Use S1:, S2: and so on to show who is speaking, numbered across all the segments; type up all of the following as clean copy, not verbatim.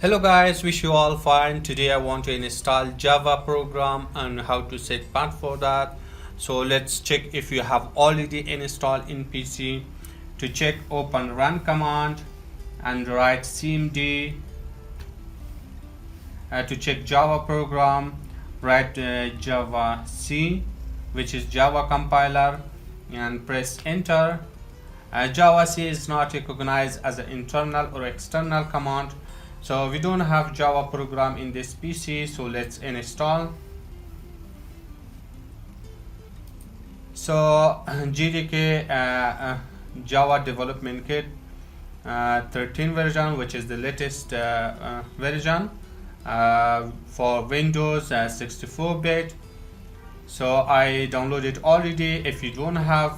S1: Hello guys, wish you all fine. Today I want to install Java program and how to set path for that. So let's check if you have already installed in PC. To check, open run command and write cmd. To check Java program, write Java C, which is Java compiler, and press enter. Java C is not recognized as an internal or external command, so we don't have Java program in this PC, so let's install. So GDK Java Development Kit 13 version, which is the latest version for Windows 64-bit. So I downloaded already. If you don't have,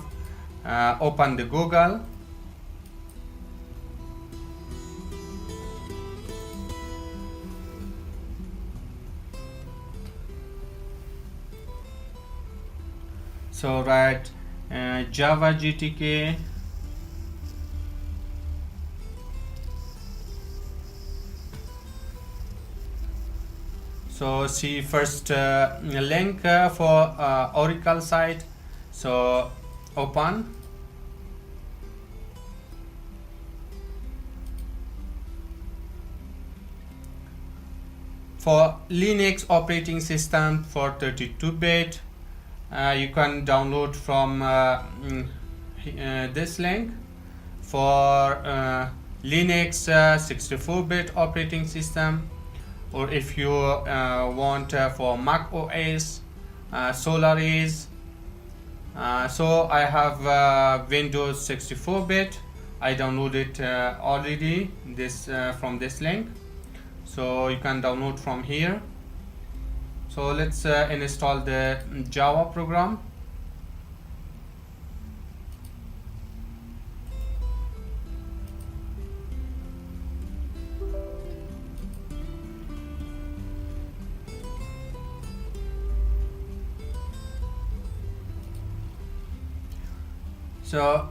S1: open the Google. So write Java GTK. So see first link for Oracle site. So open. For Linux operating system for 32-bit, you can download from this link. For Linux 64-bit operating system, or if you want for Mac OS, Solaris. So I have Windows 64-bit. I downloaded already this from this link, so you can download from here. So let's install the Java program. So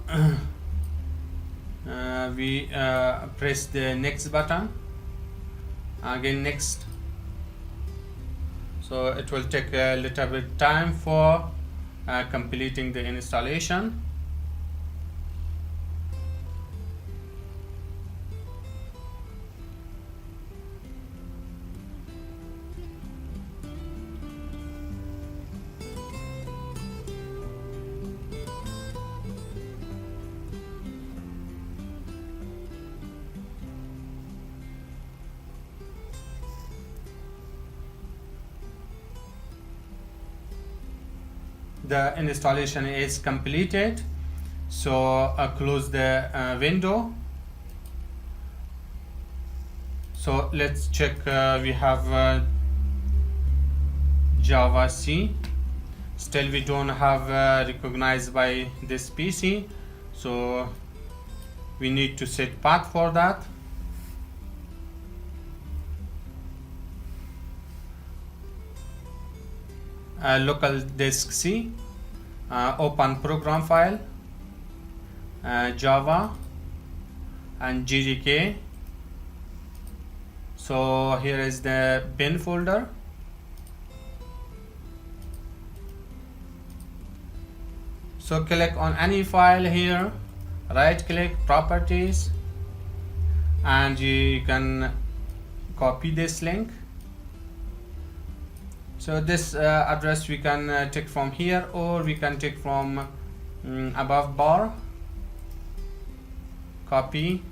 S1: we press the next button, again next. So it will take a little bit time for completing the installation. The installation is completed, so close the window. So let's check, we have Java C. Still we don't have recognized by this PC, so we need to set path for that. Local disk C, open program file, Java and GDK. So here is the bin folder. So click on any file here, right click, properties, and you can copy this link. So this address we can take from here, or we can take from above bar. Copy.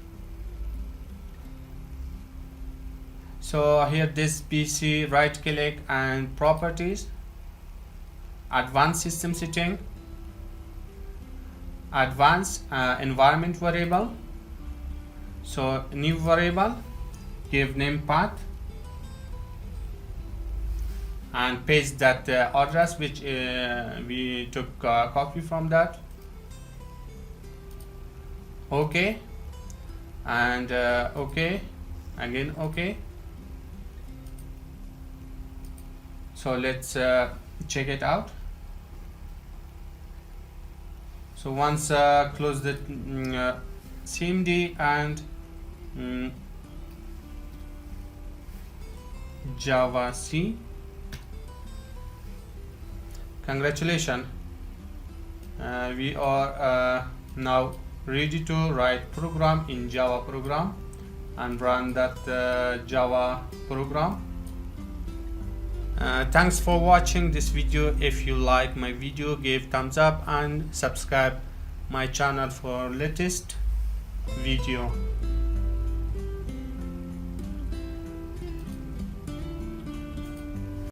S1: So here this PC, right click and properties, advanced system setting, advanced environment variable. So new variable, give name path, and paste that address which we took copy from that. OK, and OK, again OK. So let's check it out. So once close the cmd and Java C. Congratulations, we are now ready to write program in Java program and run that Java program. Thanks for watching this video. If you like my video, give thumbs up and subscribe my channel for latest video.